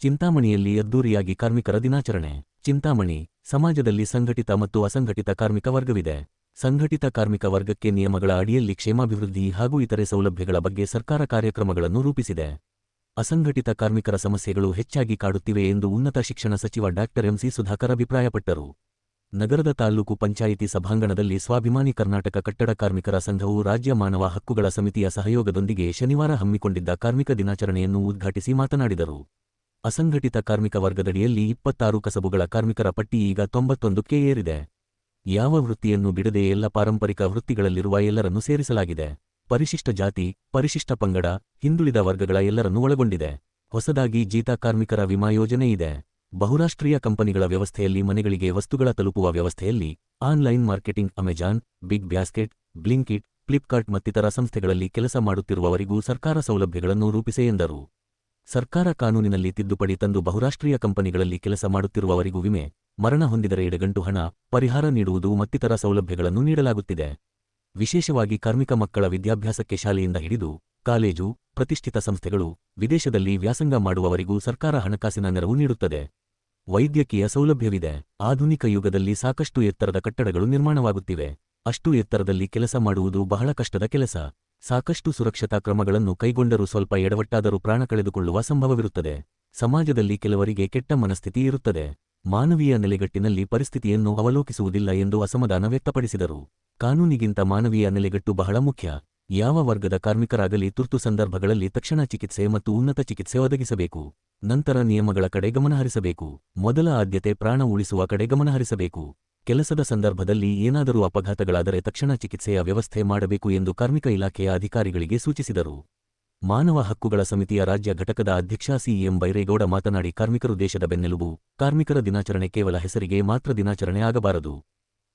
ಚಿಂತಾಮಣಿಯಲ್ಲಿ ಅದ್ದೂರಿಯಾಗಿ ಕಾರ್ಮಿಕರ ದಿನಾಚರಣೆ. ಚಿಂತಾಮಣಿ ಸಮಾಜದಲ್ಲಿ ಸಂಘಟಿತ ಮತ್ತು ಅಸಂಘಟಿತ ಕಾರ್ಮಿಕ ವರ್ಗವಿದೆ. ಸಂಘಟಿತ ಕಾರ್ಮಿಕ ವರ್ಗಕ್ಕೆ ನಿಯಮಗಳ ಅಡಿಯಲ್ಲಿ ಕ್ಷೇಮಾಭಿವೃದ್ಧಿ ಹಾಗೂ ಇತರೆ ಸೌಲಭ್ಯಗಳ ಬಗ್ಗೆ ಸರ್ಕಾರ ಕಾರ್ಯಕ್ರಮಗಳನ್ನು ರೂಪಿಸಿದೆ. ಅಸಂಘಟಿತ ಕಾರ್ಮಿಕರ ಸಮಸ್ಯೆಗಳು ಹೆಚ್ಚಾಗಿ ಕಾಡುತ್ತಿವೆ ಎಂದು ಉನ್ನತ ಶಿಕ್ಷಣ ಸಚಿವ ಡಾ. ಎಂ.ಸಿ. ಸುಧಾಕರ್ ಅಭಿಪ್ರಾಯಪಟ್ಟರು. ನಗರದ ತಾಲ್ಲೂಕು ಪಂಚಾಯಿತಿ ಸಭಾಂಗಣದಲ್ಲಿ ಸ್ವಾಭಿಮಾನಿ ಕರ್ನಾಟಕ ಕಟ್ಟಡ ಕಾರ್ಮಿಕರ ಸಂಘವು ರಾಜ್ಯ ಮಾನವ ಹಕ್ಕುಗಳ ಸಮಿತಿಯ ಸಹಯೋಗದೊಂದಿಗೆ ಶನಿವಾರ ಹಮ್ಮಿಕೊಂಡಿದ್ದ ಕಾರ್ಮಿಕ ದಿನಾಚರಣೆಯನ್ನು ಉದ್ಘಾಟಿಸಿ ಮಾತನಾಡಿದರು. ಅಸಂಘಟಿತ ಕಾರ್ಮಿಕ ವರ್ಗದಡಿಯಲ್ಲಿ 26 ಕಸಬುಗಳ ಕಾರ್ಮಿಕರ ಪಟ್ಟಿ ಈಗ 91ಕ್ಕೆ ಏರಿದೆ. ಯಾವ ವೃತ್ತಿಯನ್ನು ಬಿಡದೆ ಎಲ್ಲ ಪಾರಂಪರಿಕ ವೃತ್ತಿಗಳಲ್ಲಿರುವ ಎಲ್ಲರನ್ನೂ ಸೇರಿಸಲಾಗಿದೆ. ಪರಿಶಿಷ್ಟ ಜಾತಿ, ಪರಿಶಿಷ್ಟ ಪಂಗಡ, ಹಿಂದುಳಿದ ವರ್ಗಗಳ ಎಲ್ಲರನ್ನೂ ಒಳಗೊಂಡಿದೆ. ಹೊಸದಾಗಿ ಜೀತ ಕಾರ್ಮಿಕರ ವಿಮಾ ಯೋಜನೆ ಇದೆ. ಬಹುರಾಷ್ಟ್ರೀಯ ಕಂಪನಿಗಳ ವ್ಯವಸ್ಥೆಯಲ್ಲಿ ಮನೆಗಳಿಗೆ ವಸ್ತುಗಳ ತಲುಪುವ ವ್ಯವಸ್ಥೆಯಲ್ಲಿ online marketing Amazon, big basket, Blinkit, Flipkart ಮತ್ತಿತರ ಸಂಸ್ಥೆಗಳಲ್ಲಿ ಕೆಲಸ ಮಾಡುತ್ತಿರುವವರಿಗೂ ಸರ್ಕಾರ ಸೌಲಭ್ಯಗಳನ್ನು ರೂಪಿಸೆ ಎಂದರು. ಸರ್ಕಾರ ಕಾನೂನಿನಲ್ಲಿ ತಿದ್ದುಪಡಿ ತಂದು ಬಹುರಾಷ್ಟ್ರೀಯ ಕಂಪನಿಗಳಲ್ಲಿ ಕೆಲಸ ಮಾಡುತ್ತಿರುವವರಿಗೂ ವಿಮೆ, ಮರಣ ಹೊಂದಿದರೆ ಎಡಗಂಟು ಹಣ, ಪರಿಹಾರ ನೀಡುವುದು ಮತ್ತಿತರ ಸೌಲಭ್ಯಗಳನ್ನು ನೀಡಲಾಗುತ್ತಿದೆ. ವಿಶೇಷವಾಗಿ ಕಾರ್ಮಿಕ ಮಕ್ಕಳ ವಿದ್ಯಾಭ್ಯಾಸಕ್ಕೆ ಶಾಲೆಯಿಂದ ಹಿಡಿದು ಕಾಲೇಜು, ಪ್ರತಿಷ್ಠಿತ ಸಂಸ್ಥೆಗಳು, ವಿದೇಶದಲ್ಲಿ ವ್ಯಾಸಂಗ ಮಾಡುವವರಿಗೂ ಸರ್ಕಾರ ಹಣಕಾಸಿನ ನೆರವು ನೀಡುತ್ತದೆ. ವೈದ್ಯಕೀಯ ಸೌಲಭ್ಯವಿದೆ. ಆಧುನಿಕ ಯುಗದಲ್ಲಿ ಸಾಕಷ್ಟು ಎತ್ತರದ ಕಟ್ಟಡಗಳು ನಿರ್ಮಾಣವಾಗುತ್ತಿವೆ. ಅಷ್ಟು ಎತ್ತರದಲ್ಲಿ ಕೆಲಸ ಮಾಡುವುದು ಬಹಳ ಕಷ್ಟದ ಕೆಲಸ. ಸಾಕಷ್ಟು ಸುರಕ್ಷತಾ ಕ್ರಮಗಳನ್ನು ಕೈಗೊಂಡರೂ ಸ್ವಲ್ಪ ಎಡವಟ್ಟಾದರೂ ಪ್ರಾಣ ಕಳೆದುಕೊಳ್ಳುವ ಸಂಭವವಿರುತ್ತದೆ. ಸಮಾಜದಲ್ಲಿ ಕೆಲವರಿಗೆ ಕೆಟ್ಟ ಮನಸ್ಥಿತಿ ಇರುತ್ತದೆ. ಮಾನವೀಯ ನೆಲೆಗಟ್ಟಿನಲ್ಲಿ ಪರಿಸ್ಥಿತಿಯನ್ನು ಅವಲೋಕಿಸುವುದಿಲ್ಲ ಎಂದು ಅಸಮಾಧಾನ ವ್ಯಕ್ತಪಡಿಸಿದರು. ಕಾನೂನಿಗಿಂತ ಮಾನವೀಯ ನೆಲೆಗಟ್ಟು ಬಹಳ ಮುಖ್ಯ. ಯಾವ ವರ್ಗದ ಕಾರ್ಮಿಕರಾಗಲಿ ತುರ್ತು ಸಂದರ್ಭಗಳಲ್ಲಿ ತಕ್ಷಣ ಚಿಕಿತ್ಸೆ ಮತ್ತು ಉನ್ನತ ಚಿಕಿತ್ಸೆ ಒದಗಿಸಬೇಕು. ನಂತರ ನಿಯಮಗಳ ಕಡೆ ಗಮನಹರಿಸಬೇಕು. ಮೊದಲ ಆದ್ಯತೆ ಪ್ರಾಣ ಉಳಿಸುವ ಕಡೆ ಗಮನಹರಿಸಬೇಕು. ಕೆಲಸದ ಸಂದರ್ಭದಲ್ಲಿ ಏನಾದರೂ ಅಪಘಾತಗಳಾದರೆ ತಕ್ಷಣ ಚಿಕಿತ್ಸೆಯ ವ್ಯವಸ್ಥೆ ಮಾಡಬೇಕು ಎಂದು ಕಾರ್ಮಿಕ ಇಲಾಖೆಯ ಅಧಿಕಾರಿಗಳಿಗೆ ಸೂಚಿಸಿದರು. ಮಾನವ ಹಕ್ಕುಗಳ ಸಮಿತಿಯ ರಾಜ್ಯ ಘಟಕದ ಅಧ್ಯಕ್ಷ ಸಿ.ಎಂ. ಬೈರೇಗೌಡ ಮಾತನಾಡಿ, ಕಾರ್ಮಿಕರು ದೇಶದ ಬೆನ್ನೆಲುಬು. ಕಾರ್ಮಿಕರ ದಿನಾಚರಣೆ ಕೇವಲ ಹೆಸರಿಗೆ ಮಾತ್ರ ದಿನಾಚರಣೆ ಆಗಬಾರದು.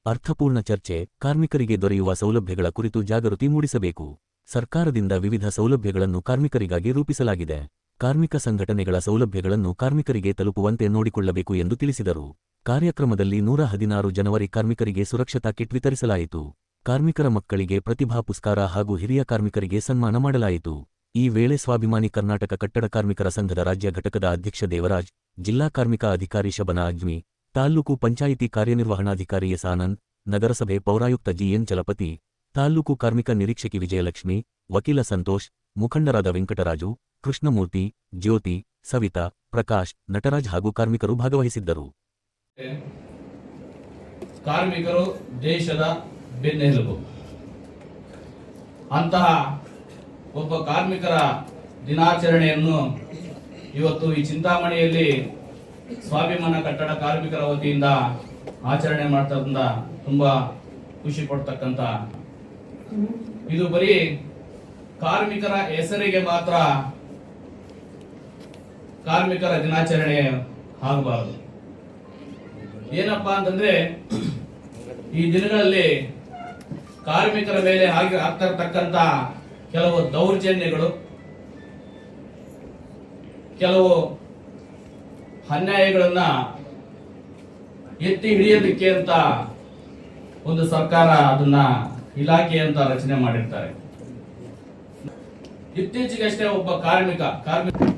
ಅರ್ಥಪೂರ್ಣ ಚರ್ಚೆ, ಕಾರ್ಮಿಕರಿಗೆ ದೊರೆಯುವ ಸೌಲಭ್ಯಗಳ ಕುರಿತು ಜಾಗೃತಿ ಮೂಡಿಸಬೇಕು. ಸರ್ಕಾರದಿಂದ ವಿವಿಧ ಸೌಲಭ್ಯಗಳನ್ನು ಕಾರ್ಮಿಕರಿಗಾಗಿ ರೂಪಿಸಲಾಗಿದೆ. ಕಾರ್ಮಿಕ ಸಂಘಟನೆಗಳ ಸೌಲಭ್ಯಗಳನ್ನು ಕಾರ್ಮಿಕರಿಗೆ ತಲುಪುವಂತೆ ನೋಡಿಕೊಳ್ಳಬೇಕು ಎಂದು ತಿಳಿಸಿದರು. ಕಾರ್ಯಕ್ರಮದಲ್ಲಿ 116 ಜನವರಿ ಕಾರ್ಮಿಕರಿಗೆ ಸುರಕ್ಷತಾ ಕಿಟ್ ವಿತರಿಸಲಾಯಿತು. ಕಾರ್ಮಿಕರ ಮಕ್ಕಳಿಗೆ ಪ್ರತಿಭಾ ಪುರಸ್ಕಾರ ಹಾಗೂ ಹಿರಿಯ ಕಾರ್ಮಿಕರಿಗೆ ಸನ್ಮಾನ ಮಾಡಲಾಯಿತು. ಈ ವೇಳೆ ಸ್ವಾಭಿಮಾನಿ ಕರ್ನಾಟಕ ಕಟ್ಟಡ ಕಾರ್ಮಿಕರ ಸಂಘದ ರಾಜ್ಯ ಘಟಕದ ಅಧ್ಯಕ್ಷ ದೇವರಾಜ್, ಜಿಲ್ಲಾ ಕಾರ್ಮಿಕ ಅಧಿಕಾರಿ ಶಬನಾ ಅಜ್ಮಿ, ತಾಲ್ಲೂಕು ಪಂಚಾಯಿತಿ ಕಾರ್ಯನಿರ್ವಹಣಾಧಿಕಾರಿ ಎಸ್. ಆನಂದ್, ನಗರಸಭೆ ಪೌರಾಯುಕ್ತ ಜಿ.ಎನ್. ಚಲಪತಿ, ತಾಲ್ಲೂಕು ಕಾರ್ಮಿಕ ನಿರೀಕ್ಷಕಿ ವಿಜಯಲಕ್ಷ್ಮಿ, ವಕೀಲ ಸಂತೋಷ್, ಮುಖಂಡರಾದ ವೆಂಕಟರಾಜು, ಕೃಷ್ಣಮೂರ್ತಿ, ಜ್ಯೋತಿ, ಸವಿತಾ, ಪ್ರಕಾಶ್, ನಟರಾಜ್ ಹಾಗೂ ಕಾರ್ಮಿಕರು ಭಾಗವಹಿಸಿದ್ದರು. ಕಾರ್ಮಿಕರು ದೇಶದ ಬೆನ್ನೆಲುಬು. ಅಂತಹ ಒಬ್ಬ ಕಾರ್ಮಿಕರ ದಿನಾಚರಣೆಯನ್ನು ಇವತ್ತು ಈ ಚಿಂತಾಮಣಿಯಲ್ಲಿ ಸ್ವಾಭಿಮಾನ ಕಟ್ಟಡ ಕಾರ್ಮಿಕರ ವತಿಯಿಂದ ಆಚರಣೆ ಮಾಡ್ತಕ್ಕಂಥ ತುಂಬಾ ಖುಷಿ ಪಡ್ತಕ್ಕಂಥ, ಇದು ಬರೀ ಕಾರ್ಮಿಕರ ಹೆಸರಿಗೆ ಮಾತ್ರ ಕಾರ್ಮಿಕರ ದಿನಾಚರಣೆ ಆಗಬಾರದು. ಏನಪ್ಪಾ ಅಂತಂದ್ರೆ, ಈ ದಿನಗಳಲ್ಲಿ ಕಾರ್ಮಿಕರ ಮೇಲೆ ಆಗ್ತಾ ಇರತಕ್ಕಂತ ಕೆಲವು ದೌರ್ಜನ್ಯಗಳು, ಕೆಲವು ಅನ್ಯಾಯಗಳನ್ನ ಎತ್ತಿ ಹಿಡಿಯೋದಕ್ಕೆ ಅಂತ ಒಂದು ಸರ್ಕಾರ ಅದನ್ನ ಇಲಾಖೆ ಅಂತ ರಚನೆ ಮಾಡಿರ್ತಾರೆ. ಇತ್ತೀಚೆಗಷ್ಟೇ ಒಬ್ಬ ಕಾರ್ಮಿಕ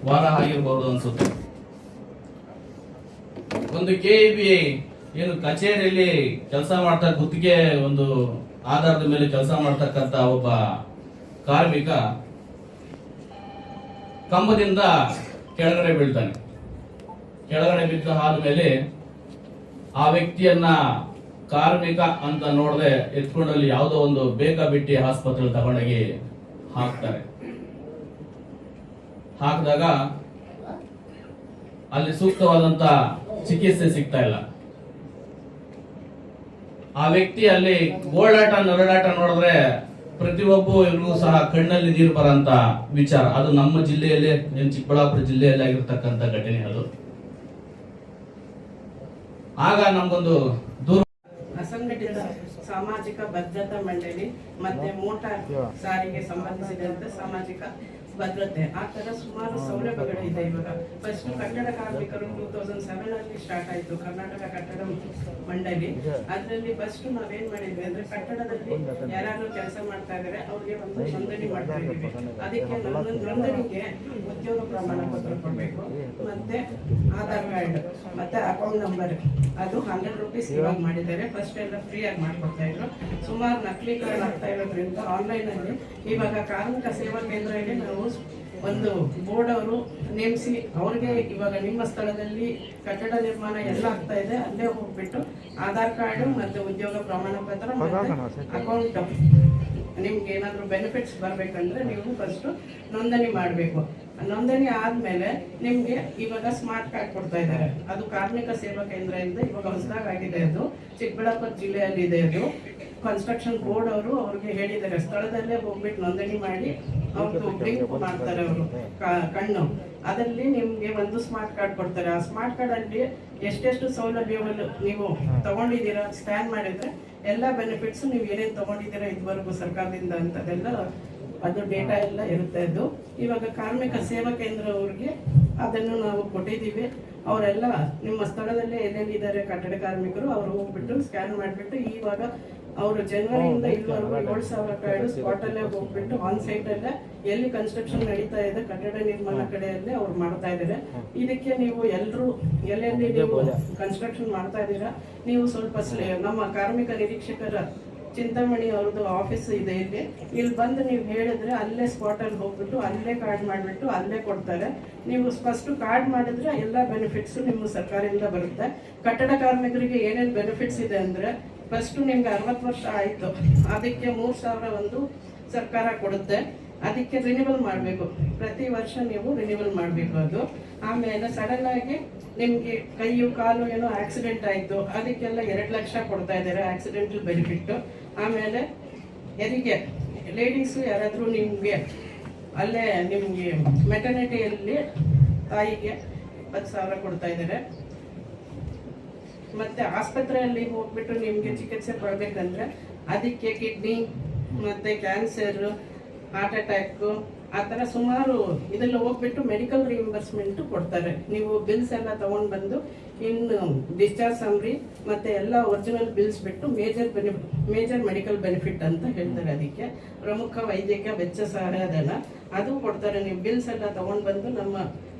ವಾರ ಆಗಿರಬಹುದು ಅನ್ಸುತ್ತೆ, ಒಂದು ಕೆಇಬಿ ಏನು ಕಚೇರಿಯಲ್ಲಿ ಕೆಲಸ ಮಾಡ್ತಾ ಗುತ್ತಿಗೆ ಒಂದು ಆಧಾರದ ಮೇಲೆ ಕೆಲಸ ಮಾಡ್ತಕ್ಕಂತ ಒಬ್ಬ ಕಾರ್ಮಿಕ ಕಂಬದಿಂದ ಕೆಳಗಡೆ ಬೀಳ್ತಾನೆ. ಕೆಳಗಡೆ ಬಿದ್ದ ಆದ್ಮೇಲೆ ಆ ವ್ಯಕ್ತಿಯನ್ನ ಕಾರ್ಮಿಕ ಅಂತ ನೋಡದೆ ಎತ್ಕೊಂಡಲ್ಲಿ ಯಾವುದೋ ಒಂದು ಬೇಕಾಬಿಟ್ಟಿ ಆಸ್ಪತ್ರೆ ತಗೊಂಡೋಗಿ ಹಾಕ್ತಾರೆ. ಹಾಕಿದಾಗ ಅಲ್ಲಿ ಸೂಕ್ತವಾದಂತ ಚಿಕಿತ್ಸೆ ಸಿಗ್ತಾ ಇಲ್ಲ. ಆ ವ್ಯಕ್ತಿ ಅಲ್ಲಿ ಗೋಳಾಟ ನರಳಾಟ ನೋಡಿದ್ರೆ ಪ್ರತಿಯೊಬ್ಬರಿಗೂ ಸಹ ಕಣ್ಣಲ್ಲಿ ನೀರು ಬರಂತ ವಿಚಾರ. ಅದು ನಮ್ಮ ಜಿಲ್ಲೆಯಲ್ಲೇ, ಚಿಕ್ಕಬಳ್ಳಾಪುರ ಜಿಲ್ಲೆಯಲ್ಲಿ ಆಗಿರ್ತಕ್ಕಂಥ ಘಟನೆ ಅದು. ಆಗ ನಮ್ಗೊಂದು ದೂರ ಅಸಂಘಟಿತ ಸಾಮಾಜಿಕ ಭದ್ರತಾ ಮಂಡಳಿ ಮತ್ತೆ ಮೋಟಾರ್ ಸಾರಿಗೆ ಸಂಬಂಧಿಸಿದಂತೆ ಸಾಮಾಜಿಕ ಭದ್ರತೆ, ಆ ತರ ಸುಮಾರು ಸೌಲಭ್ಯಗಳಿದೆ. ಇವಾಗ ಫಸ್ಟ್ ಕಟ್ಟಡ ಕಾರ್ಮಿಕರು 2007 ಅಲ್ಲಿ ಸ್ಟಾರ್ಟ್ ಆಯ್ತು ಕರ್ನಾಟಕ ಕಟ್ಟಡ ಮಂಡಳಿ. ಅದರಲ್ಲಿ ಫಸ್ಟ್ ನಾವೇನ್ ಮಾಡಿದ್ವಿ ಅಂದ್ರೆ ಕಟ್ಟಡದಲ್ಲಿ ಯಾರು ಕೆಲಸ ಮಾಡ್ತಾ ಇದಾರೆ ಅವ್ರಿಗೆ ಒಂದು ನೋಂದಣಿ ಮಾಡ್ತಾ ಇದೀವಿ. ಅದಕ್ಕೆ ನೋಂದಣಿಗೆ ಉದ್ಯೋಗ ಪ್ರಮಾಣ ಪತ್ರ ಕೊಡ್ಬೇಕು, ಮತ್ತೆ ಆಧಾರ್ ಕಾರ್ಡ್, ಮತ್ತೆ ಅಕೌಂಟ್ ನಂಬರ್. ಅದು 100 ರೂಪೀಸ್ ಇವಾಗ ಮಾಡಿದ್ದಾರೆ. ಫಸ್ಟ್ ಎಲ್ಲ ಫ್ರೀ ಆಗಿ ಮಾಡ್ಕೊಡ್ತಾ ಇದ್ರು. ಸುಮಾರು ನಕಲೀಕರಣ ಆಗ್ತಾ ಇರೋದ್ರಿಂದ ಆನ್ಲೈನ್ ಅಲ್ಲಿ ಇವಾಗ ಕಾರ್ಮಿಕ ಸೇವಾ ಕೇಂದ್ರಕ್ಕೆ ನಾವು ಒಂದು ಬೋರ್ಡ್ ಅವರು ನೇಮಿಸಿ ಅವ್ರಿಗೆ ಇವಾಗ ನಿಮ್ಮ ಸ್ಥಳದಲ್ಲಿ ಕಟ್ಟಡ ನಿರ್ಮಾಣ ಎಲ್ಲ ಆಗ್ತಾ ಇದೆ, ಅಲ್ಲೇ ಹೋಗ್ಬಿಟ್ಟು ಆಧಾರ್ ಕಾರ್ಡ್ ಮತ್ತೆ ಉದ್ಯೋಗ ಪ್ರಮಾಣ ಪತ್ರ ಮತ್ತೆ ಅಕೌಂಟ್, ನಿಮ್ಗೆ ಏನಾದ್ರು ಬೆನಿಫಿಟ್ಸ್ ಬರ್ಬೇಕಂದ್ರೆ ನೀವು ಫಸ್ಟ್ ನೋಂದಣಿ ಮಾಡಬೇಕು. ನೋಂದಣಿ ಆದ್ಮೇಲೆ ನಿಮ್ಗೆ ಇವಾಗ ಸ್ಮಾರ್ಟ್ ಕಾರ್ಡ್ ಕೊಡ್ತಾ ಇದ್ದಾರೆ. ಅದು ಕಾರ್ಮಿಕ ಸೇವಾ ಕೇಂದ್ರದಿಂದ ಇವಾಗ ಹೊಸದಾಗಿ ಆಗಿದೆ. ಅದು ಚಿಕ್ಕಬಳ್ಳಾಪುರ ಜಿಲ್ಲೆಯಲ್ಲಿ ಇದೆ. ಅದು ಕನ್ಸ್ಟ್ರಕ್ಷನ್ ಬೋರ್ಡ್ ಅವರು ಅವ್ರಿಗೆ ಹೇಳಿದ್ದಾರೆ ಸ್ಥಳದಲ್ಲೇ ಹೋಗ್ಬಿಟ್ಟು ನೋಂದಣಿ ಮಾಡಿ ಅವ್ರದ್ದು ಬ್ಲಿಂಕ್ ಮಾಡ್ತಾರೆ ಅವರು ಕಣ್ಣು. ಅದರಲ್ಲಿ ನಿಮ್ಗೆ ಒಂದು ಸ್ಮಾರ್ಟ್ ಕಾರ್ಡ್ ಕೊಡ್ತಾರೆ. ಆ ಸ್ಮಾರ್ಟ್ ಕಾರ್ಡ್ ಅಲ್ಲಿ ಎಷ್ಟೆಷ್ಟು ಸೌಲಭ್ಯವನ್ನು ನೀವು ತಗೊಂಡಿದ್ದೀರಾ ಸ್ಕ್ಯಾನ್ ಮಾಡಿದ್ರೆ ಎಲ್ಲ ಬೆನಿಫಿಟ್ಸ್ ನೀವು ಏನೇನು ತಗೊಂಡಿದ್ದೀರಾ ಇದುವರೆಗೂ ಸರ್ಕಾರದಿಂದ ಅಂತದೆಲ್ಲ ಅದು ಡೇಟಾ ಎಲ್ಲ ಇರುತ್ತೆ. ಅದು ಇವಾಗ ಕಾರ್ಮಿಕ ಸೇವಾ ಕೇಂದ್ರ ಅವ್ರಿಗೆ ಅದನ್ನು ನಾವು ಕೊಟ್ಟಿದ್ದೀವಿ. ಅವರೆಲ್ಲ ನಿಮ್ಮ ಸ್ಥಳದಲ್ಲೇ ಎಲ್ಲೆಲ್ಲಿದ್ದಾರೆ ಕಟ್ಟಡ ಕಾರ್ಮಿಕರು ಅವರು ಹೋಗ್ಬಿಟ್ಟು ಸ್ಕ್ಯಾನ್ ಮಾಡಿಬಿಟ್ಟು ಇವಾಗ ಅವರು ಜನವರಿಯಿಂದ ಇಲ್ಲಿವರೆಗೂ 7,000 ಕಾರ್ಡ್ ಸ್ಪಾಟ್ ಅಲ್ಲೇ ಹೋಗ್ಬಿಟ್ಟು ಆನ್ ಸೈಟ್ ಅಲ್ಲೇ ಎಲ್ಲಿ ಕನ್ಸ್ಟ್ರಕ್ಷನ್ ನಡೀತಾ ಇದೆ ಕಟ್ಟಡ ನಿರ್ಮಾಣ ಕಡೆಯಲ್ಲೇ ಅವ್ರು ಮಾಡ್ತಾ ಇದ್ದಾರೆ. ಇದಕ್ಕೆ ನೀವು ಎಲ್ಲರೂ ಎಲ್ಲೆಲ್ಲಿ ನೀವು ಕನ್ಸ್ಟ್ರಕ್ಷನ್ ಮಾಡ್ತಾ ಇದ್ದೀರಾ ನೀವು ಸ್ವಲ್ಪ ನಮ್ಮ ಕಾರ್ಮಿಕ ನಿರೀಕ್ಷಕರ ಚಿಂತಾಮಣಿ ಅವ್ರದ್ದು ಆಫೀಸ್ ಇದೆ ಇಲ್ಲಿ ಬಂದು ನೀವು ಹೇಳಿದ್ರೆ ಅಲ್ಲೇ ಸ್ಪಾಟ್ ಅಲ್ಲಿ ಹೋಗ್ಬಿಟ್ಟು ಅಲ್ಲೇ ಕಾರ್ಡ್ ಮಾಡಿಬಿಟ್ಟು ಅಲ್ಲೇ ಕೊಡ್ತಾರೆ. ನೀವು ಫಸ್ಟ್ ಕಾರ್ಡ್ ಮಾಡಿದ್ರೆ ಎಲ್ಲ ಬೆನಿಫಿಟ್ಸ್ ನಿಮ್ಮ ಸರ್ಕಾರದಿಂದ ಬರುತ್ತೆ. ಕಟ್ಟಡ ಕಾರ್ಮಿಕರಿಗೆ ಏನೇನು ಬೆನಿಫಿಟ್ಸ್ ಇದೆ ಅಂದ್ರೆ ಫಸ್ಟ್ ನಿಮ್ಗೆ 60 ವರ್ಷ ಆಯ್ತು, ಅದಕ್ಕೆ 3,000 ಒಂದು ಸರ್ಕಾರ ಕೊಡುತ್ತೆ. ಅದಕ್ಕೆ ರಿನಿವಲ್ ಮಾಡಬೇಕು, ಪ್ರತಿ ವರ್ಷ ನೀವು ರಿನಿವಲ್ ಮಾಡಬೇಕು ಅದು. ಆಮೇಲೆ ಸಡನ್ ಆಗಿ ನಿಮ್ಗೆ ಕೈಯು ಕಾಲು ಏನೋ ಆಕ್ಸಿಡೆಂಟ್ ಆಯ್ತು ಅದಕ್ಕೆಲ್ಲ 2 ಲಕ್ಷ ಕೊಡ್ತಾ ಇದ್ದಾರೆ ಆಕ್ಸಿಡೆಂಟಲ್ ಬೆನಿಫಿಟ್. ಆಮೇಲೆ ಹೆರಿಗೆ ಲೇಡೀಸು ಯಾರಾದರೂ ನಿಮ್ಗೆ ಅಲ್ಲೇ ನಿಮ್ಗೆ ಮೆಟರ್ನಿಟಿಯಲ್ಲಿ ತಾಯಿಗೆ 10,000 ಕೊಡ್ತಾ ಇದ್ದಾರೆ. ಮತ್ತೆ ಆಸ್ಪತ್ರೆಯಲ್ಲಿ ಹೋಗ್ಬಿಟ್ಟು ನಿಮ್ಗೆ ಚಿಕಿತ್ಸೆ ಪಡ್ಬೇಕಂದ್ರೆ ಅದಕ್ಕೆ ಕಿಡ್ನಿ ಮತ್ತೆ ಕ್ಯಾನ್ಸರ್, ಹಾರ್ಟ್ ಅಟ್ಯಾಕ್ ಆ ಥರ ಸುಮಾರು ಇದೆಲ್ಲ ಹೋಗ್ಬಿಟ್ಟು ಮೆಡಿಕಲ್ ರಿಇಂಬರ್ಸ್ಮೆಂಟ್ ಕೊಡ್ತಾರೆ. ನೀವು ಬಿಲ್ಸ್ ಎಲ್ಲ ತಗೊಂಡು ಬಂದು ಇನ್ನು ಡಿಸ್ಚಾರ್ಜ್ ಸಮ್ರಿ ಮತ್ತೆ ಎಲ್ಲ ಒರಿಜಿನಲ್ ಬಿಲ್ಸ್ ಬಿಟ್ಟು ಮೇಜರ್ ಮೆಡಿಕಲ್ ಬೆನಿಫಿಟ್ ಅಂತ ಹೇಳ್ತಾರೆ. ಅದಕ್ಕೆ ಪ್ರಮುಖ ವೈದ್ಯಕೀಯ ವೆಚ್ಚ ಸಹಾಯಧನ ಅದು ಕೊಡ್ತಾರೆ. ನೀವು ಬಿಲ್ಸ್ ಎಲ್ಲ ತಗೊಂಡು ಬಂದು ನಮ್ಮ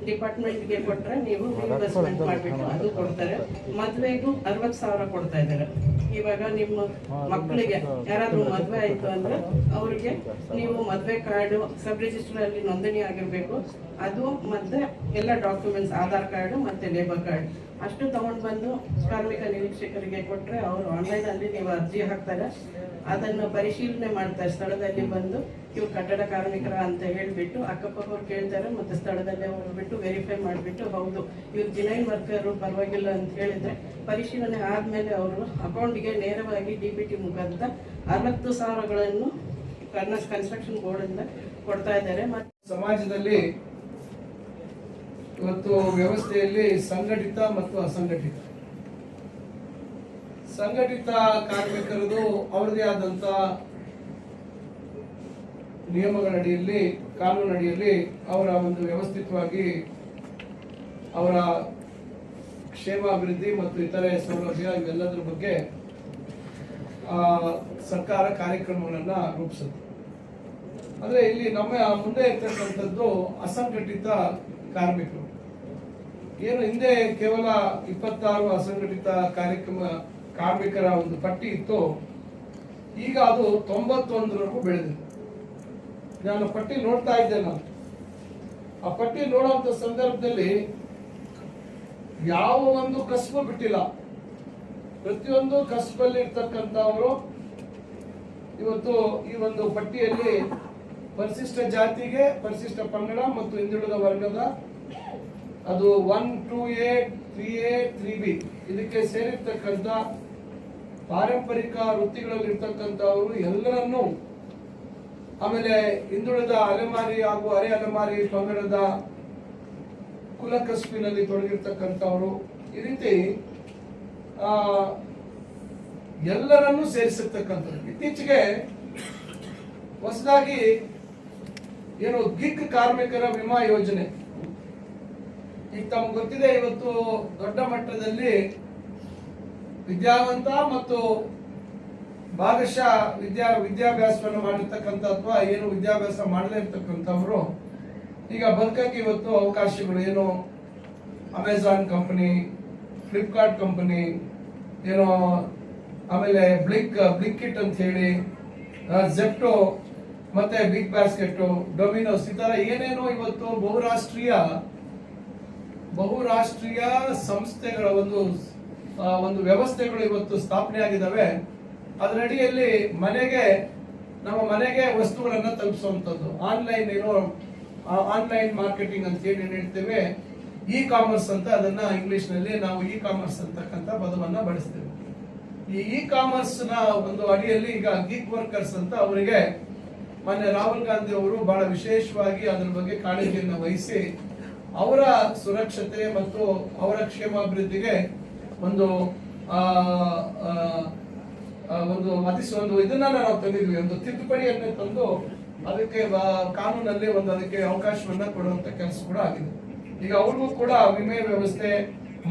ಡಿಪಾರ್ಟ್ಮೆಂಟ್ಗೆ ಕೊಟ್ಟರೆ ನೀವು ರಿಇಂಬರ್ಸ್ಮೆಂಟ್ ಮಾಡಿಬಿಟ್ಟು ಅದು ಕೊಡ್ತಾರೆ. ಮದುವೆಗೂ 60,000 ಕೊಡ್ತಾ ಇದ್ದಾರೆ. ಇವಾಗ ನಿಮ್ಮ ಮಕ್ಕಳಿಗೆ ಯಾರಾದ್ರೂ ಮದುವೆ ಆಯಿತು ಅಂದ್ರೆ ಅವ್ರಿಗೆ ನೀವು ಮದುವೆ ಕಾರ್ಡು ಸಬ್ ರಿಜಿಸ್ಟರ್ ಅಲ್ಲಿ ನೋಂದಣಿ ಆಗಿರ್ಬೇಕು. ಅದು ಮತ್ತೆ ಎಲ್ಲ ಡಾಕ್ಯುಮೆಂಟ್ಸ್ ಆಧಾರ್ ಕಾರ್ಡು ಮತ್ತೆ ಲೇಬರ್ ಕಾರ್ಡ್ ಅಷ್ಟು ತಗೊಂಡು ಬಂದು ಕಾರ್ಮಿಕ ನಿರೀಕ್ಷಕರಿಗೆ ಕೊಟ್ಟರೆ ಅವರು ಆನ್ಲೈನ್ ಅಲ್ಲಿ ನೀವು ಅರ್ಜಿ ಹಾಕ್ತಾರೆ. ಅದನ್ನು ಪರಿಶೀಲನೆ ಮಾಡ್ತಾರೆ. ಸ್ಥಳದಲ್ಲಿ ಬಂದು ಇವ್ರು ಕಟ್ಟಡ ಕಾರ್ಮಿಕರ ಅಂತ ಹೇಳ್ಬಿಟ್ಟು ಅಕ್ಕಪಕ್ಕವ್ರು ಕೇಳ್ತಾರೆ. ಮತ್ತೆ ಸ್ಥಳದಲ್ಲೇ ಹೋಗ್ಬಿಟ್ಟು ವೆರಿಫೈ ಮಾಡಿಬಿಟ್ಟು ಹೌದು ಇವ್ರು ಜಿನೈನ್ ವರ್ಕರು ಪರವಾಗಿಲ್ಲ ಅಂತ ಹೇಳಿದ್ರೆ ಪರಿಶೀಲನೆ ಆದ್ಮೇಲೆ ಅವರು ಅಕೌಂಟ್ಗೆ ನೇರವಾಗಿ DBT ಮುಖಾಂತರ 60,000ಗಳನ್ನು ಕನ್ಸ್ಟ್ರಕ್ಷನ್ ಬೋರ್ಡ್ ಇಂದ ಕೊಡ್ತಾ ಇದ್ದಾರೆ. ಸಮಾಜದಲ್ಲಿ ಇವತ್ತು ವ್ಯವಸ್ಥೆಯಲ್ಲಿ ಸಂಘಟಿತ ಮತ್ತು ಅಸಂಘಟಿತ ಕಾರ್ಮಿಕರದು ಅವರದೇ ಆದಂತ ನಿಯಮಗಳಡಿಯಲ್ಲಿ ಕಾನೂನಡಿಯಲ್ಲಿ ಅವರ ಒಂದು ವ್ಯವಸ್ಥಿತವಾಗಿ ಅವರ ಕ್ಷೇಮಾಭಿವೃದ್ಧಿ ಮತ್ತು ಇತರೆ ಸೌಲಭ್ಯ ಇವೆಲ್ಲದರ ಬಗ್ಗೆ ಸರ್ಕಾರ ಕಾರ್ಯಕ್ರಮಗಳನ್ನ ರೂಪಿಸುತ್ತೆ. ಅಂದ್ರೆ ಇಲ್ಲಿ ನಮ್ಮ ಮುಂದೆ ಇರ್ತಕ್ಕಂಥದ್ದು ಅಸಂಘಟಿತ ಕಾರ್ಮಿಕರು. ಏನು ಹಿಂದೆ ಕೇವಲ 26 ಅಸಂಘಟಿತ ಕಾರ್ಮಿಕರ ಒಂದು ಪಟ್ಟಿ ಇತ್ತು, ಈಗ ಅದು 91ರವರೆಗೂ ಬೆಳೆದಿದೆ. ನಾನು ಪಟ್ಟಿ ನೋಡ್ತಾ ಇದ್ದೆ. ನಾನು ಆ ಪಟ್ಟಿ ನೋಡುವಂತ ಸಂದರ್ಭದಲ್ಲಿ ಯಾವ ಒಂದು ಕಸಬು ಬಿಟ್ಟಿಲ್ಲ. ಪ್ರತಿಯೊಂದು ಕಸಬಲ್ಲಿ ಇರ್ತಕ್ಕಂಥವರು ಇವತ್ತು ಈ ಒಂದು ಪಟ್ಟಿಯಲ್ಲಿ ಪರಿಶಿಷ್ಟ ಜಾತಿಗೆ, ಪರಿಶಿಷ್ಟ ಪಂಗಡ ಮತ್ತು ಹಿಂದುಳಿದ ವರ್ಗದ ಅದು 1, 2A, 3A, 3B ಇದಕ್ಕೆ ಸೇರಿರ್ತಕ್ಕಂಥ ಪಾರಂಪರಿಕ ವೃತ್ತಿಗಳಲ್ಲಿ ಇರ್ತಕ್ಕಂಥವರು ಎಲ್ಲರನ್ನೂ, ಆಮೇಲೆ ಹಿಂದುಳಿದ ಅಲೆಮಾರಿ ಹಾಗೂ ಅರೆ ಅಲೆಮಾರಿ ಪಂಗಡದ ಕುಲ ಕಸುಬಿನಲ್ಲಿ ತೊಡಗಿರ್ತಕ್ಕಂಥವರು, ಈ ರೀತಿ ಎಲ್ಲರನ್ನೂ ಸೇರಿಸಿರ್ತಕ್ಕಂಥದ್ದು. ಇತ್ತೀಚೆಗೆ ಹೊಸದಾಗಿ ಏನು ಗಿಗ್ ಕಾರ್ಮಿಕರ ವಿಮಾ ಯೋಜನೆ. ಈಗ ತಮ್ಗೆ ಗೊತ್ತಿದೆ, ಇವತ್ತು ದೊಡ್ಡ ಮಟ್ಟದಲ್ಲಿ ವಿದ್ಯಾವಂತ ಮತ್ತು ಭಾಗಶಃ ವಿದ್ಯಾಭ್ಯಾಸವನ್ನು ಮಾಡಿರ್ತಕ್ಕಂಥ ಅಥವಾ ಏನು ವಿದ್ಯಾಭ್ಯಾಸ ಮಾಡದೇ ಇರ್ತಕ್ಕಂಥವ್ರು ಈಗ ಬದುಕಕ್ಕೆ ಇವತ್ತು ಅವಕಾಶಗಳು ಏನು ಅಮೆಜಾನ್ ಕಂಪನಿ, ಫ್ಲಿಪ್ಕಾರ್ಟ್ ಕಂಪನಿ, ಏನೋ ಆಮೇಲೆ ಬ್ಲಿಂಕಿಟ್ ಅಂತ ಹೇಳಿ, ಜೆಪ್ಟೋ, ಮತ್ತೆ ಬಿಗ್ ಬಾಸ್ಕೆಟ್, ಡೊಮಿನೋಸ್, ಈ ತರ ಏನೇನೋ ಇವತ್ತು ಬಹುರಾಷ್ಟ್ರೀಯ ಸಂಸ್ಥೆಗಳ ಒಂದು ವ್ಯವಸ್ಥೆಗಳು ಇವತ್ತು ಸ್ಥಾಪನೆ ಆಗಿದ್ದಾವೆ. ಅದರಡಿಯಲ್ಲಿ ನಮ್ಮ ಮನೆಗೆ ವಸ್ತುಗಳನ್ನ ತಲುಪಿಸುವಂಥದ್ದು ಆನ್ಲೈನ್ ಮಾರ್ಕೆಟಿಂಗ್ ಅಂತ ಏನು ಹೇಳ್ತೇವೆ, ಇ ಕಾಮರ್ಸ್ ಅಂತ, ಅದನ್ನ ಇಂಗ್ಲಿಷ್ ನಲ್ಲಿ ನಾವು ಇ ಕಾಮರ್ಸ್ ಅಂತಕ್ಕಂಥ ಪದವನ್ನ ಬಳಸ್ತೇವೆ. ಈ ಕಾಮರ್ಸ್ ನ ಒಂದು ಅಡಿಯಲ್ಲಿ ಈಗ ಗಿಗ್ ವರ್ಕರ್ಸ್ ಅಂತ ಅವರಿಗೆ ಮಾನ್ಯ ರಾಹುಲ್ ಗಾಂಧಿ ಅವರು ಬಹಳ ವಿಶೇಷವಾಗಿ ಅದರ ಬಗ್ಗೆ ಕಾಳಜಿಯನ್ನು ವಹಿಸಿ ಅವರ ಸುರಕ್ಷತೆ ಮತ್ತು ಅವರ ಕ್ಷೇಮಾಭಿವೃದ್ಧಿಗೆ ಒಂದು ಇದನ್ನ ನಾವು ತಂದಿದ್ವಿ, ಒಂದು ತಿದ್ದುಪಡಿಯನ್ನೇ ತಂದು ಅದಕ್ಕೆ ಕಾನೂನಲ್ಲಿ ಅದಕ್ಕೆ ಅವಕಾಶವನ್ನ ಕೊಡುವಂತ ಕೆಲಸ ಕೂಡ ಆಗಿದೆ. ಈಗ ಅವ್ರಿಗೂ ಕೂಡ ವಿಮೆ ವ್ಯವಸ್ಥೆ,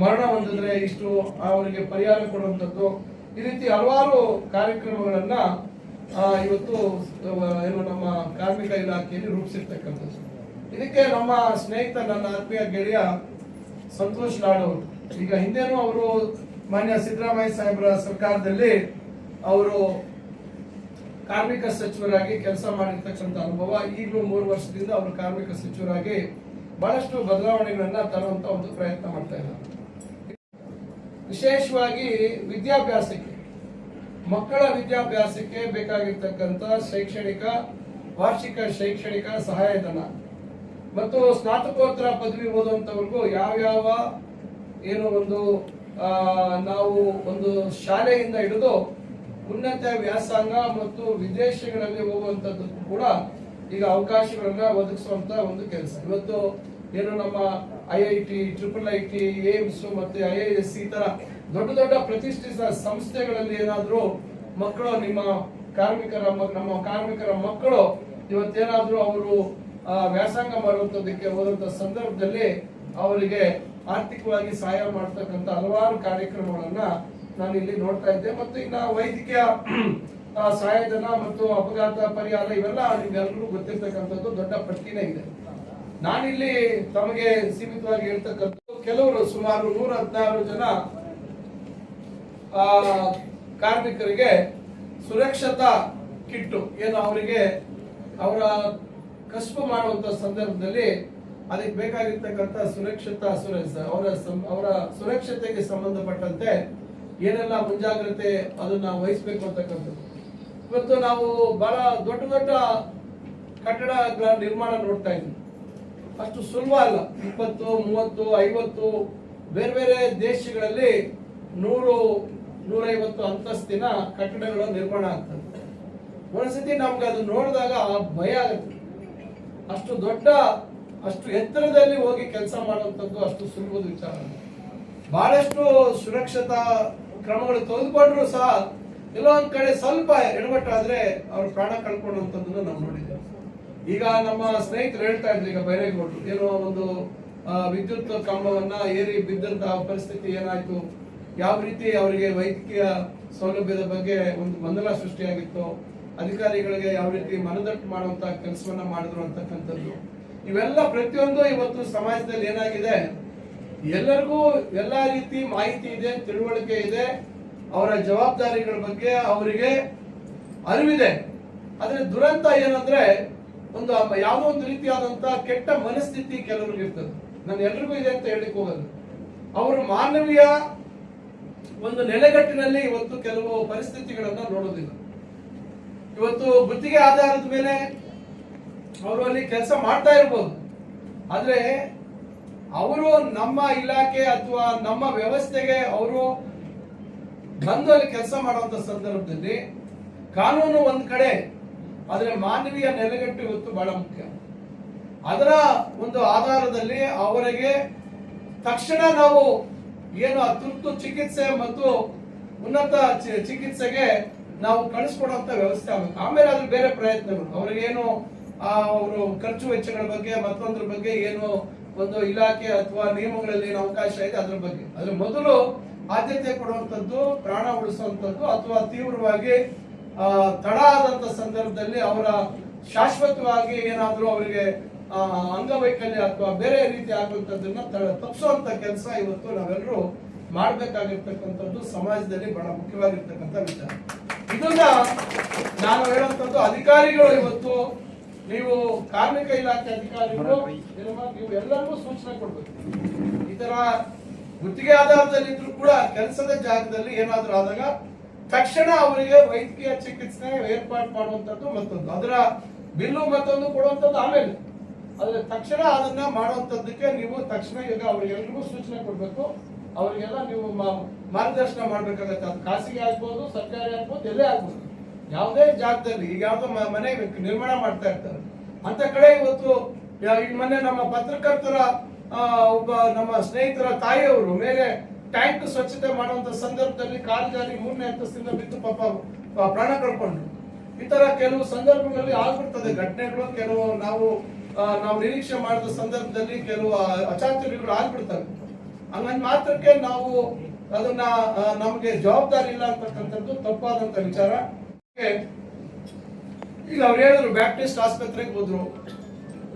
ಮರಣ ಹೊಂದಿದ್ರೆ ಇಷ್ಟು ಅವರಿಗೆ ಪರಿಹಾರ ಕೊಡುವಂಥದ್ದು, ಈ ರೀತಿ ಹಲವಾರು ಕಾರ್ಯಕ್ರಮಗಳನ್ನ ಇವತ್ತು ಏನು ನಮ್ಮ ಕಾರ್ಮಿಕ ಇಲಾಖೆಯಲ್ಲಿ ರೂಪಿಸಿರ್ತಕ್ಕಂಥದ್ದು. ಇದಕ್ಕೆ ನಮ್ಮ ಸ್ನೇಹಿತ, ನನ್ನ ಆತ್ಮೀಯ ಗೆಳೆಯ ಸಂತೋಷ್ ಲಾಡ್ ಅವರು, ಈಗ ಹಿಂದೆನೂ ಅವರು ಮಾನ್ಯ ಸಿದ್ದರಾಮಯ್ಯ ಸಾಹೇಬರ ಸರ್ಕಾರದಲ್ಲಿ ಅವರು ಕಾರ್ಮಿಕ ಸಚಿವರಾಗಿ ಕೆಲಸ ಮಾಡಿರ್ತಕ್ಕಂಥ ಅನುಭವ. ಈಗಲೂ 3 ವರ್ಷದಿಂದ ಅವರು ಕಾರ್ಮಿಕ ಸಚಿವರಾಗಿ ಬಹಳಷ್ಟು ಬದಲಾವಣೆಗಳನ್ನ ತರುವಂತ ಒಂದು ಪ್ರಯತ್ನ ಮಾಡ್ತಾ ಇದ್ದಾರೆ. ವಿಶೇಷವಾಗಿ ಮಕ್ಕಳ ವಿದ್ಯಾಭ್ಯಾಸಕ್ಕೆ ಬೇಕಾಗಿರ್ತಕ್ಕಂಥ ವಾರ್ಷಿಕ ಶೈಕ್ಷಣಿಕ ಸಹಾಯಧನ ಮತ್ತು ಸ್ನಾತಕೋತ್ತರ ಪದವಿ ಓದುವಂತವ್ರಿಗೂ ಯಾವ್ಯಾವ ಏನು ನಾವು ಒಂದು ಶಾಲೆಯಿಂದ ಹಿಡಿದು ಉನ್ನತ ವ್ಯಾಸಂಗ ಮತ್ತು ವಿದೇಶಗಳಲ್ಲಿ ಹೋಗುವಂತದ್ದು ಕೂಡ ಈಗ ಅವಕಾಶಗಳನ್ನ ಒದಗಿಸುವಂತ ಒಂದು ಕೆಲಸ. ಇವತ್ತು ಏನು ನಮ್ಮ IIT, IIIT, ಏಮ್ಸ್ ಮತ್ತೆ IIS ಈ ತರ ದೊಡ್ಡ ಪ್ರತಿಷ್ಠಿತ ಸಂಸ್ಥೆಗಳಲ್ಲಿ ಏನಾದ್ರೂ ಮಕ್ಕಳು ನಮ್ಮ ಕಾರ್ಮಿಕರ ಮಕ್ಕಳು ಇವತ್ತೇನಾದ್ರೂ ಅವರು ವ್ಯಾಸಂಗ ಮಾಡುವಂತದಕ್ಕೆ ಹೋದಂತ ಸಂದರ್ಭದಲ್ಲಿ ಅವರಿಗೆ ಆರ್ಥಿಕವಾಗಿ ಸಹಾಯ ಮಾಡತಕ್ಕಂತ ಹಲವಾರು ಕಾರ್ಯಕ್ರಮಗಳನ್ನ ನಾನು ಇಲ್ಲಿ ನೋಡ್ತಾ ಇದ್ದೆ. ಮತ್ತು ಇನ್ನ ವೈದ್ಯಕೀಯ ಸಹಾಯಧನ ಮತ್ತು ಅಪಘಾತ ಪರಿಹಾರ ಇವೆಲ್ಲ ನಿಮ್ಗೆಲ್ಲರಿಗೂ ಗೊತ್ತಿರ್ತಕ್ಕಂಥದ್ದು ದೊಡ್ಡ ಪಟ್ಟಿನೇ ಇದೆ. ನಾನಿಲ್ಲಿ ತಮಗೆ ಸೀಮಿತವಾಗಿ ಹೇಳ್ತಕ್ಕಂಥ ಕೆಲವರು ಸುಮಾರು 116 ಜನ ಕಾರ್ಮಿಕರಿಗೆ ಸುರಕ್ಷತಾ ಕಿಟ್ಟು ಏನು ಅವರಿಗೆ ಅವರ ಕಸುಬು ಮಾಡುವಂತ ಸಂದರ್ಭದಲ್ಲಿ ಅದಕ್ಕೆ ಬೇಕಾಗಿರ್ತಕ್ಕಂಥ ಅವರ ಸುರಕ್ಷತೆಗೆ ಸಂಬಂಧಪಟ್ಟಂತೆ ಏನೆಲ್ಲ ಮುಂಜಾಗ್ರತೆ ಅದನ್ನ ವಹಿಸಬೇಕು ಅಂತಕ್ಕಂಥದ್ದು. ಇವತ್ತು ನಾವು ಬಹಳ ದೊಡ್ಡ ಕಟ್ಟಡಗಳ ನಿರ್ಮಾಣ ನೋಡ್ತಾ ಇದ್ವಿ, ಅಷ್ಟು ಸುಲಭ ಅಲ್ಲ. 20, 30, 50 ಬೇರೆ ದೇಶಗಳಲ್ಲಿ 100-150 ಅಂತಸ್ತಿನ ಕಟ್ಟಡಗಳ ನಿರ್ಮಾಣ ಆಗ್ತದೆ. ಒಂದ್ಸತಿ ನಮ್ಗೆ ಅದು ನೋಡಿದಾಗ ಭಯ ಆಗುತ್ತೆ. ಅಷ್ಟು ಎತ್ತರದಲ್ಲಿ ಹೋಗಿ ಕೆಲಸ ಮಾಡುವಂಥದ್ದು ಅಷ್ಟು ಸುಲಭದ ವಿಚಾರ. ಬಹಳಷ್ಟು ಸುರಕ್ಷತಾ ಕ್ರಮಗಳು ತೆಗೆದುಕೊಂಡ್ರು ಸಹ ಎಲ್ಲೋ ಒಂದ್ ಕಡೆ ಸ್ವಲ್ಪ ಎಡವಟ್ಟಾದ್ರೆ ಅವ್ರು ಪ್ರಾಣ ಕಳ್ಕೊಳ್ಳುವಂಥದ್ದನ್ನು ನಾವು ನೋಡಿದ್ದೇವೆ. ಈಗ ನಮ್ಮ ಸ್ನೇಹಿತರು ಹೇಳ್ತಾ ಇದ್ರು, ಈಗ ಬೈರೇಗೌಡರು ಏನೋ ಒಂದು ವಿದ್ಯುತ್ ಕಂಬವನ್ನ ಏರಿ ಬಿದ್ದಂತಹ ಪರಿಸ್ಥಿತಿ ಏನಾಯ್ತು, ಯಾವ ರೀತಿ ಅವರಿಗೆ ವೈದ್ಯಕೀಯ ಸೌಲಭ್ಯದ ಬಗ್ಗೆ ಒಂದು ಗೊಂದಲ ಸೃಷ್ಟಿಯಾಗಿತ್ತು, ಅಧಿಕಾರಿಗಳಿಗೆ ಯಾವ ರೀತಿ ಮನದಟ್ಟು ಮಾಡುವಂತ ಕೆಲಸವನ್ನ ಮಾಡಿದ್ರು ಅಂತಕ್ಕಂಥದ್ದು. ಇವೆಲ್ಲ ಪ್ರತಿಯೊಂದು ಇವತ್ತು ಸಮಾಜದಲ್ಲಿ ಏನಾಗಿದೆ, ಎಲ್ಲರಿಗೂ ಎಲ್ಲಾ ರೀತಿ ಮಾಹಿತಿ ಇದೆ, ತಿಳುವಳಿಕೆ ಇದೆ, ಅವರ ಜವಾಬ್ದಾರಿಗಳ ಬಗ್ಗೆ ಅವರಿಗೆ ಅರಿವಿದೆ. ಆದ್ರೆ ದುರಂತ ಏನಂದ್ರೆ ಯಾವುದೋ ಒಂದು ರೀತಿಯಾದಂತ ಕೆಟ್ಟ ಮನಸ್ಥಿತಿ ಕೆಲವರಿಗೆ ಇರ್ತದೆ. ನಾನು ಎಲ್ರಿಗೂ ಇದೆ ಅಂತ ಹೇಳಿಕ್ ಹೋಗಲ್ಲ. ಅವರು ಮಾನವೀಯ ಒಂದು ನೆಲೆಗಟ್ಟಿನಲ್ಲಿ ಇವತ್ತು ಕೆಲವು ಪರಿಸ್ಥಿತಿಗಳನ್ನ ನೋಡೋದಿಲ್ಲ. ಇವತ್ತು ಗುತ್ತಿಗೆ ಆಧಾರದ ಮೇಲೆ ಅವರು ಅಲ್ಲಿ ಕೆಲಸ ಮಾಡ್ತಾ ಇರ್ಬೋದು, ಆದ್ರೆ ಅವರು ನಮ್ಮ ಇಲಾಖೆ ಅಥವಾ ನಮ್ಮ ವ್ಯವಸ್ಥೆಗೆ ಅವರು ಬಂದು ಅಲ್ಲಿ ಕೆಲಸ ಮಾಡುವಂತ ಸಂದರ್ಭದಲ್ಲಿ ಕಾನೂನು ಒಂದ್ ಕಡೆ, ಆದ್ರೆ ಮಾನವೀಯ ನೆಲೆಗಟ್ಟು ಇವತ್ತು ಬಹಳ ಮುಖ್ಯ. ಅದರ ಒಂದು ಆಧಾರದಲ್ಲಿ ಅವರಿಗೆ ತಕ್ಷಣ ನಾವು ಏನು ತುರ್ತು ಚಿಕಿತ್ಸೆ ಮತ್ತು ಉನ್ನತ ಚಿಕಿತ್ಸೆಗೆ ನಾವು ಕಳಿಸ್ಕೊಡುವಂತ ವ್ಯವಸ್ಥೆ ಆಗಬೇಕು. ಆಮೇಲೆ ಅದ್ರ ಬೇರೆ ಪ್ರಯತ್ನಗಳು, ಅವ್ರಿಗೇನು ಅವರು ಖರ್ಚು ವೆಚ್ಚಗಳ ಬಗ್ಗೆ ಮತ್ತೊಂದ್ರ ಬಗ್ಗೆ ಏನು ಒಂದು ಇಲಾಖೆ ಅಥವಾ ನಿಯಮಗಳಲ್ಲಿ ಏನು ಅವಕಾಶ ಇದೆ ಅದ್ರ ಬಗ್ಗೆ. ಅದ್ರ ಮೊದಲು ಆದ್ಯತೆ ಕೊಡುವಂಥದ್ದು ಪ್ರಾಣ ಉಳಿಸುವಂಥದ್ದು ಅಥವಾ ತೀವ್ರವಾಗಿ ತಡ ಆದಂತ ಸಂದರ್ಭದಲ್ಲಿ ಅವರ ಶಾಶ್ವತವಾಗಿ ಏನಾದರೂ ಅವರಿಗೆ ಅಂಗವೈಕಲ್ಯ ಅಥವಾ ಬೇರೆ ರೀತಿ ಆಗುವಂಥದ್ದನ್ನ ತಪ್ಪಿಸುವಂತ ಕೆಲಸ ಇವತ್ತು ನಾವೆಲ್ಲರೂ ಮಾಡ್ಬೇಕಾಗಿರ್ತಕ್ಕಂಥದ್ದು ಸಮಾಜದಲ್ಲಿ ಬಹಳ ಮುಖ್ಯವಾಗಿರ್ತಕ್ಕಂಥ ವಿಚಾರ. ಇದನ್ನ ನಾನು ಹೇಳುವಂಥದ್ದು ಅಧಿಕಾರಿಗಳು ಇವತ್ತು ನೀವು ಕಾರ್ಮಿಕ ಇಲಾಖೆ ಅಧಿಕಾರಿಗಳು ನೀವು ಎಲ್ಲರಿಗೂ ಸೂಚನೆ ಕೊಡ್ಬೇಕು. ಈ ತರ ಗುತ್ತಿಗೆ ಆಧಾರದಲ್ಲಿ ಇದ್ರೂ ಕೂಡ ಕೆಲಸದ ಜಾಗದಲ್ಲಿ ಏನಾದ್ರೂ ಆದಾಗ ತಕ್ಷಣ ಅವರಿಗೆ ವೈದ್ಯಕೀಯ ಚಿಕಿತ್ಸೆ ಏರ್ಪಾಡು ಮಾಡುವಂತದ್ದು ಮತ್ತೊಂದು, ಅದರ ಬಿಲ್ಲು ಮತ್ತೊಂದು ಕೊಡುವಂತದ್ದು ಆಮೇಲೆ, ಆದ್ರೆ ತಕ್ಷಣ ಅದನ್ನ ಮಾಡುವಂತದ್ದಕ್ಕೆ ನೀವು ತಕ್ಷಣ ಈಗ ಅವರಿಗೆಲ್ರಿಗೂ ಸೂಚನೆ ಕೊಡ್ಬೇಕು. ಅವರಿಗೆಲ್ಲ ನೀವು ಮಾರ್ಗದರ್ಶನ ಮಾಡ್ಬೇಕಾಗತ್ತೆ. ಅದು ಖಾಸಗಿ ಆಗ್ಬೋದು, ಸರ್ಕಾರಿ ಆಗ್ಬೋದು, ಎಲ್ಲೇ ಆಗ್ಬೋದು. ಯಾವುದೇ ಜಾಗದಲ್ಲಿ ಈಗ ಯಾವ್ದೋ ಮನೆ ನಿರ್ಮಾಣ ಮಾಡ್ತಾ ಇರ್ತಾರೆ ಅಂತ ಕಡೆ ಇವತ್ತು ಈಗ ಮೊನ್ನೆ ನಮ್ಮ ಪತ್ರಕರ್ತರ ಒಬ್ಬ ನಮ್ಮ ಸ್ನೇಹಿತರ ತಾಯಿಯವರು ಮೇಲೆ ಟ್ಯಾಂಕ್ ಸ್ವಚ್ಛತೆ ಮಾಡುವಂತ ಸಂದರ್ಭದಲ್ಲಿ ಕಾಲು ಜಾರಿ 3ನೇ ಅಂತಸ್ತಿಂದ ಬಿದ್ದು ಪಾಪ ಪ್ರಾಣ ಕಳ್ಕೊಂಡ್ರು. ಈ ತರ ಕೆಲವು ಸಂದರ್ಭಗಳಲ್ಲಿ ಆಗ್ಬಿಡ್ತದೆ ಘಟನೆಗಳು. ಕೆಲವು ನಾವು ನಿರೀಕ್ಷೆ ಮಾಡಿದ ಸಂದರ್ಭದಲ್ಲಿ ಕೆಲವು ಅಚಾತುರ್ಯಗಳು ಆಗ್ಬಿಡ್ತವೆ. ಹಂಗಂದ್ ಮಾತ್ರಕ್ಕೆ ನಾವು ಅದನ್ನ ನಮ್ಗೆ ಜವಾಬ್ದಾರಿ ಇಲ್ಲ ಅಂತಕ್ಕಂಥದ್ದು ತಪ್ಪಾದಂತ ವಿಚಾರ. ಈಗ ಅವ್ರು ಹೇಳಿದ್ರು ಬ್ಯಾಪ್ಟಿಸ್ಟ್ ಆಸ್ಪತ್ರೆಗೆ ಹೋದ್ರು,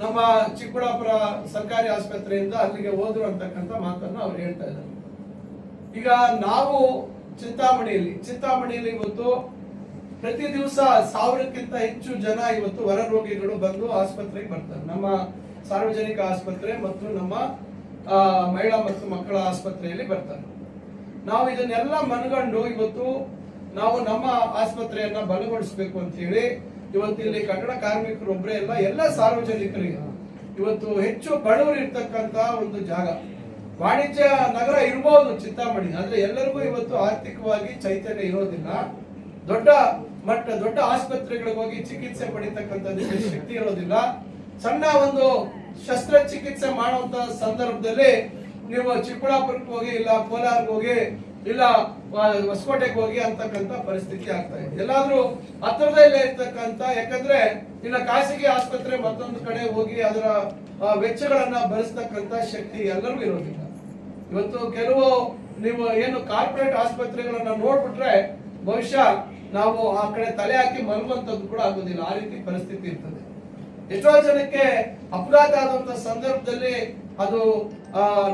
ನಮ್ಮ ಚಿಕ್ಕಬಳ್ಳಾಪುರ ಸರ್ಕಾರಿ ಆಸ್ಪತ್ರೆಯಿಂದ ಅಲ್ಲಿಗೆ ಹೋದ್ರು ಅಂತಕ್ಕಂಥ ಮಾತನ್ನ ಅವ್ರು ಹೇಳ್ತಾ ಇದ್ದಾರೆ. ಈಗ ನಾವು ಚಿಂತಾಮಣಿಯಲ್ಲಿ ಇವತ್ತು ಪ್ರತಿ ದಿವಸ 1000ಕ್ಕಿಂತ ಹೆಚ್ಚು ಜನ ಇವತ್ತು ಹೊರ ರೋಗಿಗಳು ಬಂದು ಆಸ್ಪತ್ರೆಗೆ ಬರ್ತಾರೆ. ನಮ್ಮ ಸಾರ್ವಜನಿಕ ಆಸ್ಪತ್ರೆ ಮತ್ತು ನಮ್ಮ ಮಹಿಳಾ ಮತ್ತು ಮಕ್ಕಳ ಆಸ್ಪತ್ರೆಯಲ್ಲಿ ಬರ್ತಾರೆ. ನಾವು ಇದನ್ನೆಲ್ಲ ಮನಗಂಡು ಇವತ್ತು ನಾವು ನಮ್ಮ ಆಸ್ಪತ್ರೆಯನ್ನ ಬಲಗೊಳಿಸಬೇಕು ಅಂತ ಹೇಳಿ ಇವತ್ತು ಇಲ್ಲಿ ಕಟ್ಟಡ ಕಾರ್ಮಿಕರು ಒಬ್ಬರೇ ಎಲ್ಲ ಸಾರ್ವಜನಿಕರಿಗೆ ಇವತ್ತು ಹೆಚ್ಚು ಬಡವರು ಇರ್ತಕ್ಕಂತ ಒಂದು ಜಾಗ. ವಾಣಿಜ್ಯ ನಗರ ಇರಬಹುದು ಚಿಂತಾಮಣಿ, ಆದ್ರೆ ಎಲ್ಲರಿಗೂ ಇವತ್ತು ಆರ್ಥಿಕವಾಗಿ ಚೈತನ್ಯ ಇರೋದಿಲ್ಲ. ದೊಡ್ಡ ಆಸ್ಪತ್ರೆಗಳಿಗೆ ಹೋಗಿ ಚಿಕಿತ್ಸೆ ಪಡಿತಕ್ಕಂಥದ್ದು ಶಕ್ತಿ ಇರೋದಿಲ್ಲ. ಸಣ್ಣ ಒಂದು ಶಸ್ತ್ರಚಿಕಿತ್ಸೆ ಮಾಡುವಂತ ಸಂದರ್ಭದಲ್ಲಿ ನೀವು ಚಿಕ್ಕಬಳ್ಳಾಪುರಕ್ಕೆ ಹೋಗಿ, ಇಲ್ಲ ಕೋಲಾರ್ಗೆ ಹೋಗಿ, ಇಲ್ಲ ಹೊಸಕೋಟೆಗೆ ಹೋಗಿ ಅಂತಕ್ಕಂಥ ಪರಿಸ್ಥಿತಿ ಆಗ್ತಾ ಇದೆ. ಎಲ್ಲಾದ್ರೂ ಹತ್ತಿರದಲ್ಲೇ ಇರ್ತಕ್ಕಂಥ, ಯಾಕಂದ್ರೆ ಇನ್ನ ಖಾಸಗಿ ಆಸ್ಪತ್ರೆ ಮತ್ತೊಂದು ಕಡೆ ಹೋಗಿ ಅದರ ವೆಚ್ಚಗಳನ್ನ ಭರಿಸ್ತಕ್ಕಂಥ ಶಕ್ತಿ ಎಲ್ಲರಿಗೂ ಇರೋದಿಲ್ಲ. ಇವತ್ತು ಕೆಲವು ನೀವು ಏನು ಕಾರ್ಪೊರೇಟ್ ಆಸ್ಪತ್ರೆಗಳನ್ನ ನೋಡ್ಬಿಟ್ರೆ ಬಹುಶಃ ನಾವು ಆ ಕಡೆ ತಲೆ ಹಾಕಿ ಮಲಗುವಂತದ್ದು ಕೂಡ ಆಗೋದಿಲ್ಲ. ಆ ರೀತಿ ಪರಿಸ್ಥಿತಿ ಇರ್ತದೆ. ಎಷ್ಟೋ ಜನಕ್ಕೆ ಅಪಘಾತ ಆದಂತ ಸಂದರ್ಭದಲ್ಲಿ ಅದು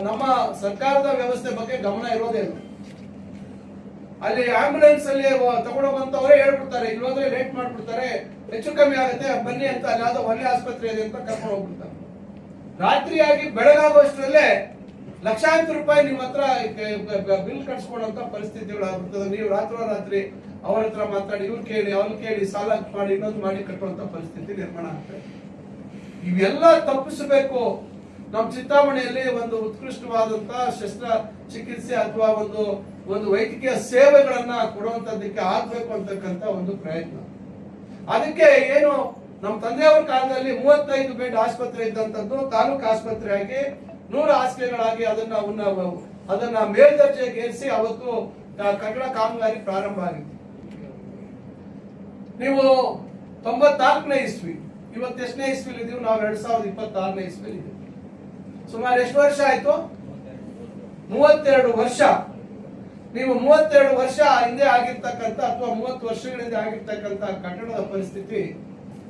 ನಮ್ಮ ಸರ್ಕಾರದ ವ್ಯವಸ್ಥೆ ಬಗ್ಗೆ ಗಮನ ಇರೋದೇ ಇಲ್ಲ. ಅಲ್ಲಿ ಆಂಬ್ಯುಲೆನ್ಸ್ ಅಲ್ಲಿ ತಗೊಂಡೋಗಂತವರೇ ಹೇಳ್ಬಿಡ್ತಾರೆ, ಇಲ್ಲೋದ್ರೆ ಲೇಟ್ ಮಾಡ್ಬಿಡ್ತಾರೆ, ಹೆಚ್ಚು ಕಮ್ಮಿ ಆಗುತ್ತೆ ಬನ್ನಿ ಅಂತ, ಅಲ್ಲಿ ಯಾವ್ದೋ ಒಳ್ಳೆ ಆಸ್ಪತ್ರೆ ಇದೆ ಅಂತ ಕರ್ಕೊಂಡು ಹೋಗ್ಬಿಡ್ತಾರೆ. ರಾತ್ರಿಯಾಗಿ ಬೆಳಗಾಗುವಷ್ಟರಲ್ಲೇ ಲಕ್ಷಾಂತರ ರೂಪಾಯಿ ನಿಮ್ಮ ಹತ್ರ ಬಿಲ್ ಕಟ್ಸ್ಕೊಳ್ಳುವಂತ ಪರಿಸ್ಥಿತಿಗಳಾಗ್ಬಿಡ್ತದೆ. ನೀವು ರಾತ್ರಿ ಅವ್ರ ಹತ್ರ ಮಾತಾಡಿ, ಇವ್ರು ಕೇಳಿ ಅವ್ರು ಕೇಳಿ, ಸಾಲ ಮಾಡಿ ಇನ್ನೊಂದು ಮಾಡಿ ಕಟ್ಟುವಂತ ಪರಿಸ್ಥಿತಿ ನಿರ್ಮಾಣ ಆಗ್ತದೆ. ಇವೆಲ್ಲ ತಪ್ಪಿಸಬೇಕು. ನಮ್ಮ ಚಿಂತಾಮಣಿಯಲ್ಲಿ ಒಂದು ಉತ್ಕೃಷ್ಟವಾದಂತಹ ಶಸ್ತ್ರ ಚಿಕಿತ್ಸೆ ಅಥವಾ ಒಂದು ವೈದ್ಯಕೀಯ ಸೇವೆಗಳನ್ನ ಕೊಡುವಂತದ್ದಕ್ಕೆ ಆಗ್ಬೇಕು ಅಂತಕ್ಕಂಥ ಒಂದು ಪ್ರಯತ್ನ. ಅದಕ್ಕೆ ಏನು ನಮ್ಮ ತಂದೆಯವರ ಕಾಲದಲ್ಲಿ 35 ಬೆಡ್ ಆಸ್ಪತ್ರೆ ಇದ್ದಂಥದ್ದು ತಾಲೂಕು ಆಸ್ಪತ್ರೆ ಆಗಿ 100 ಹಾಸಿಗೆಗಳಾಗಿ ಅದನ್ನ ಮೇಲ್ದರ್ಜೆಗೆ ಏರಿಸಿ ಅವತ್ತು ಕಟ್ಟಡ ಕಾಮಗಾರಿ ಪ್ರಾರಂಭ ಆಗಿತ್ತು. ನೀವು 94ನೇ ಇಸ್ವಿ, ಇವತ್ತು ಎಷ್ಟನೇ ಇಸ್ವಿಲಿ ಇದೀವಿ ನಾವು? 2026ನೇ ಇಸ್ವಿಲಿ ಇದೀವಿ. ಸುಮಾರು ಎಷ್ಟು ವರ್ಷ ಆಯ್ತು? 32 ವರ್ಷ. ನೀವು 32 ವರ್ಷ ಹಿಂದೆ ಆಗಿರ್ತಕ್ಕಂಥ ಅಥವಾ 30 ವರ್ಷಗಳ ಹಿಂದೆ ಆಗಿರ್ತಕ್ಕಂಥ ಕಟ್ಟಡದ ಪರಿಸ್ಥಿತಿ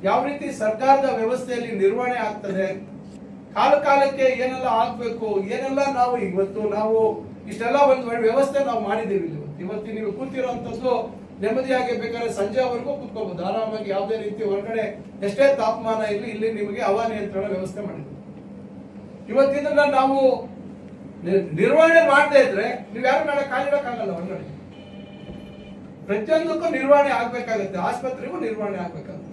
ಯಾವ ರೀತಿ ಸರ್ಕಾರದ ವ್ಯವಸ್ಥೆಯಲ್ಲಿ ನಿರ್ವಹಣೆ ಆಗ್ತದೆ, ಕಾಲಕ್ಕೆ ಏನೆಲ್ಲ ಆಗ್ಬೇಕು, ಏನೆಲ್ಲ ನಾವು ಇಷ್ಟೆಲ್ಲ ಒಂದು ವ್ಯವಸ್ಥೆ ನಾವು ಮಾಡಿದ್ದೀವಿ. ಇವತ್ತು ನೀವು ಕೂತಿರುವಂತದ್ದು ನೆಮ್ಮದಿಯಾಗಿ ಬೇಕಾದ್ರೆ ಸಂಜೆವರೆಗೂ ಕೂತ್ಕೋಬಹುದು ಆರಾಮಾಗಿ, ಯಾವುದೇ ರೀತಿ ಹೊರಗಡೆ ಎಷ್ಟೇ ತಾಪಮಾನ ಇಲ್ಲಿ ನಿಮಗೆ ಹವಾನಿಯಂತ್ರಣ ವ್ಯವಸ್ಥೆ ಮಾಡಿದ್ವಿ. ಇವತ್ತಿನ ನಾವು ನಿರ್ವಹಣೆ ಮಾಡದೇ ಇದ್ರೆ ನೀವು ಯಾರು ನಾಳೆ ಕಾಲಿಡಕ್ಕಾಗಲ್ಲ. ಹೊರಗಡೆ ಪ್ರತಿಯೊಂದಕ್ಕೂ ನಿರ್ವಹಣೆ ಆಗ್ಬೇಕಾಗತ್ತೆ, ಆಸ್ಪತ್ರೆಗೂ ನಿರ್ವಹಣೆ ಆಗ್ಬೇಕಾಗುತ್ತೆ.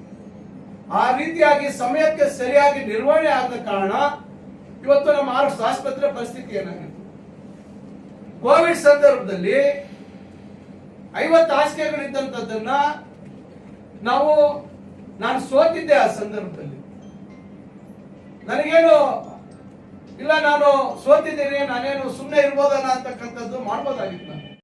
ಆ ರೀತಿಯಾಗಿ ಸಮಯಕ್ಕೆ ಸರಿಯಾಗಿ ನಿರ್ವಹಣೆ ಆದ ಕಾರಣ ಇವತ್ತು ನಮ್ಮ ಆಸ್ಪತ್ರೆ ಪರಿಸ್ಥಿತಿ ಏನಾಗಿತ್ತು. ಕೋವಿಡ್ ಸಂದರ್ಭದಲ್ಲಿ 50 ಹಾಸಿಗೆಗಳಿದ್ದಂಥದ್ದನ್ನ ನಾನು ಸೋತಿದ್ದೆ. ಆ ಸಂದರ್ಭದಲ್ಲಿ ನನಗೇನು ಇಲ್ಲ, ನಾನು ಸೋತಿದ್ದೇನೆ, ನಾನೇನು ಸುಮ್ಮನೆ ಇರ್ಬೋದಲ್ಲ ಅಂತಕ್ಕಂಥದ್ದು ಮಾಡ್ಬೋದಾಗಿತ್ತು. ನಾನು